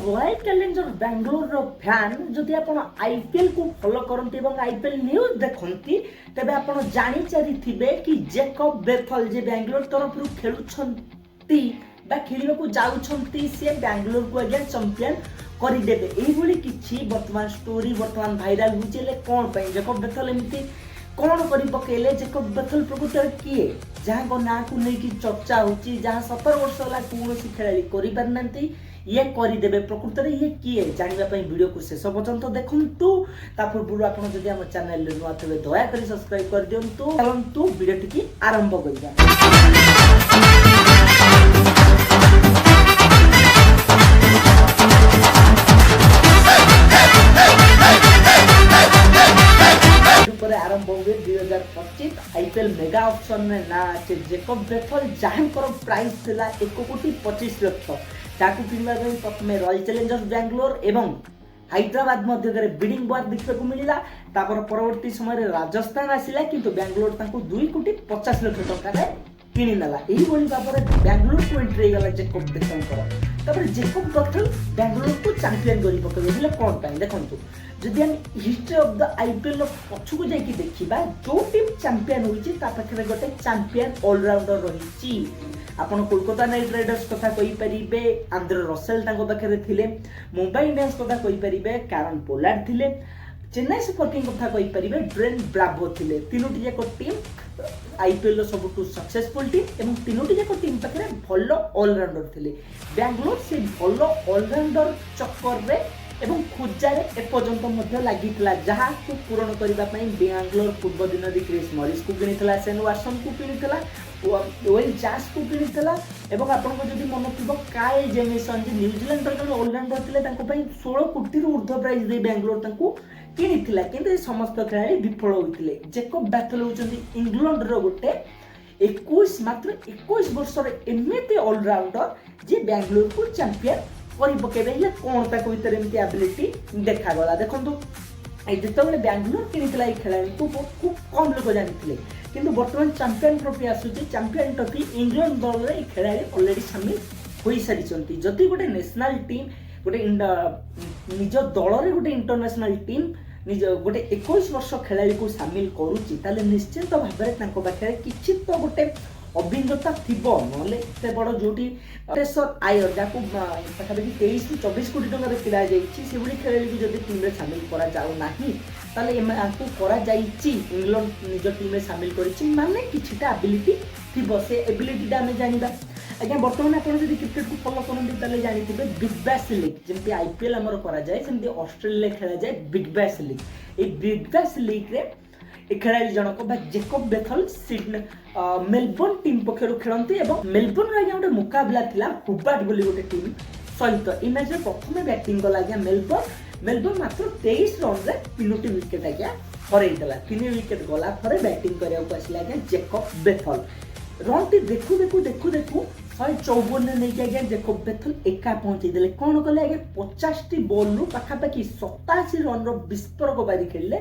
Royal challenger Bangalore fan जदि आपण IPL को फॉलो करते और आईपीएल न्यूज देखती तेबे आपण जानी चारिथिबे कि जैकब बेथल जे बेंगलोर तरफ खेलुछंती बा खेलिबा को जाउछंती से बेंगलोर को अगेन चैंपियन करदेवे यही किसी वर्तमान स्टोरी वर्तमान भाइराल होचे कौन पे जैकब बेथल एमती कौन कर पकेले जैकब बेथल प्रकृत किए जहाँ को ना को लेकिन चर्चा होची जहाँ 17 वर्ष होला कौन खेलाड़ी करि पारनांती ये करदेवे प्रकृत में ये किए जानापी वीडियो को शेष पर्यंत देखु ता पूर्व आप आम चैनल नुआ थे दयाकोरी सब्सक्राइब कर दिंतु चलतु वीडियो टी आरंभ कर आरंभ हुए 2025 आईपीएल मेगा ऑप्शन में ना अच्छे जैकब बेथल जहाँ प्राइस थिला 1,25,00,000 ताकू किनवा प्रथम रॉयल चैलेंजर्स बेंगलोर एवं हैदराबाद मध्य बिडिंग वार देखा मिलला तापर परवर्ती समय राजस्थान आसिला किंतु बेंगलोर तांको 2,50,00,000 टका किनी नला एही बोली बापर बेंगलोर को एंट्री गला जैकब बेथल तापर जैकब बेथल बेंगलोर को चैंपियन करी पके दिले कोन पाई देखंतु जदि हम हिस्ट्री ऑफ द आईपीएल पछुको जाई देखिबा जो टीम चैंपियन होईची ता पाखरे गोटे चैंपियन ऑलराउंडर रहिची आपण कोलकाता नाइट राइडर्स कथा कहि परिबे आंद्रे रसेल तांको पाखरे थिले मुंबई इंडियंस कथा कहि परिबे कारण पोलार्ड थिले चेन्नई सुपर किंग कथा कहि परिबे ड्रेन ब्रावो थिले तीनोटी जाक टीम आईपीएल सबुठु सक्सेसफुल टीम एवं तीनोटी जाक टीम पाखरे भलो ऑलराउंडर थिले बेंगलोर से भलो ऑलराउंडर चक्कर रे एवं खोजारे एपर्यंत मध्य लागितला जहाँ को पूरण करबा पई बेंगलोर पूर्व दिन रे क्रिस मॉरिस को किनितला सेन वाटसन को किनितला ओवेल जास को किनितला एवं आपन को जदी मन थिबो कायल जेमिसन जे न्यूजीलैंड रो ऑलराउंडर थिले तांको पई 16 कोटी रु ऊर्ध्व प्राइस दे बेंगलोर तांको किनितला किंतु समस्त खेलाड़ी विफल होइतिले जैकब बेथल होचंदी इंग्लैंड रो गोटे 21 वर्ष रे एमएते ऑलराउंडर जे बेंगलोर को चैंपियन करी पकेबे ये कोन ताको भीतर एमती एबिलिटी देखा गला देखंतु जेतबेले बेंगलोर किनितला ए खेलाड़ी को खूब कम लोग जानिथिले किंतु वर्तमान चैंपियन ट्रॉफी आसुची चैंपियन ट्रॉफी इंग्लैंड दल रे खेलाड़ी ऑलरेडी शामिल होई सारिचंती जति गोटे नेशनल टीम गोटे निज दल रे गोटे इंटरनेशनल टीम निज गोटे 21 वर्ष खेलाड़ी को शामिल करूची ताले निश्चित भाबरे तांको पाखरे किछि तो गोटे अभिज्ञता थिबो नले से बड़ जोटी प्रेशर आयर जाको पाखापाखि 23 ରୁ 24 कोटी टंका किना जाइछि से बड़ी खेलाड़ी जदि टीम रे शामिल करा जाउ नाही ताले एमाको करा जाइछि इंग्लैंड निज टीम रे शामिल करिछि माने किछिटा एबिलिटी थिबो से एबिलिटी दा हम जानिबा आज्ञा वर्तमान आपण जदि क्रिकेट को फॉलो करन ताले जानिथिबे बिग बैश लीग जेमति आईपीएल हमर करा जाय सेमति ऑस्ट्रेलिया खेला जाय big bash league a big bash league रे खेलाड़ी जनक जैकब बेथल मेलबोर्न टीम पक्षर खेलती और मेलबोर्न आज्ञा गोटे मुकाबला थिला हुबार्ट बोली गोटे टीम सहित ए मैच रे प्रथम बैटिंग कला आज्ञा मेलबोर्न मात्र 23 रन रे 3टी विकेट आज्ञा हरैदेला 3 विकेट गला पर बैटिंग करिया को आसिला आज्ञा जैकब बेथल रन टी देखु 154 ने नहीं आज्ञा जैकब बेथल एका पहुंचे देले कोन कले आज्ञा 50टी बॉल रु पाखापाखि 87 रन रो विस्फोरक बारी खेलले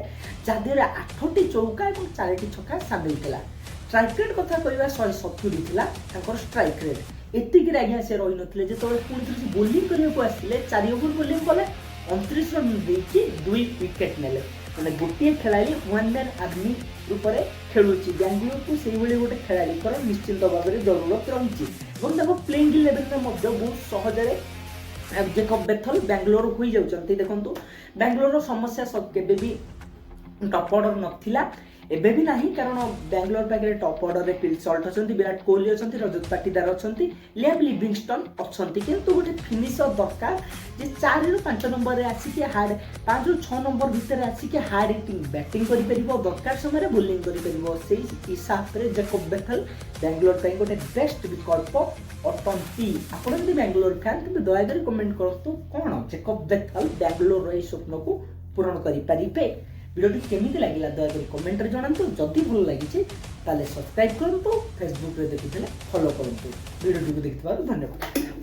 जादेर 8टी चौका और 4टी छक्का शामिल थिला स्ट्राइक रेट कथा कहबा 170 थिला तांकर स्ट्राइक रेट एतिक रे आज्ञा से रहि नथिले जे तोळे पुणी बॉलिंग करिया को आसिले 4 ओवर बॉलिंग कले 29 रन देकी 2 विकेट नेले माने गोटे खेलाड़ी वन मैन आर्मी रूपरे खेलुची बेंगलोर को सेही भली गोटे खेलाड़ी कर निश्चित भाव में जरूरत रही और देखो प्लेइंग 11 में मध्य बहुत सहजरे जैकब बेथल बेंगलोर हो जाउचंती देखंतु बेंगलोर समस्या सब केबे भी टॉप ऑर्डर नथिला एबे भी नहीं कारण बेंगलोर पाखे टॉप ऑर्डर रे fill Salt अछंती Virat Kohli अछंती Rajat Patidar अछंती Liam Livingstone अछंती किंतु गोटे फिनिशर दरकार जे 4 ରୁ 5 नंबर रे आसी के हार्ड 5 ରୁ 6 नंबर भीतर आसी के हार्ड हिटिंग बैटिंग करि परिबो दरकार समय रे बॉलिंग करि परिबो सेही हिसाब रे जैकब बेथल बेंगलोर पई गोटे बेस्ट विकल्प अटंती आपण जदि बेंगलोर फैन तबे दया करी कमेंट करतु कोन जैकब बेथल बेंगलोर रे स्वप्न को पूर्ण करि परिबे वीडियो केमिति लागिला दया करी कमेंट रे जणांतु जदि भल लागिछि ताले सब्सक्राइब करंतु फेसबुक रे देखितले फॉलो करंतु वीडियो देखिथिबारु धन्यवाद।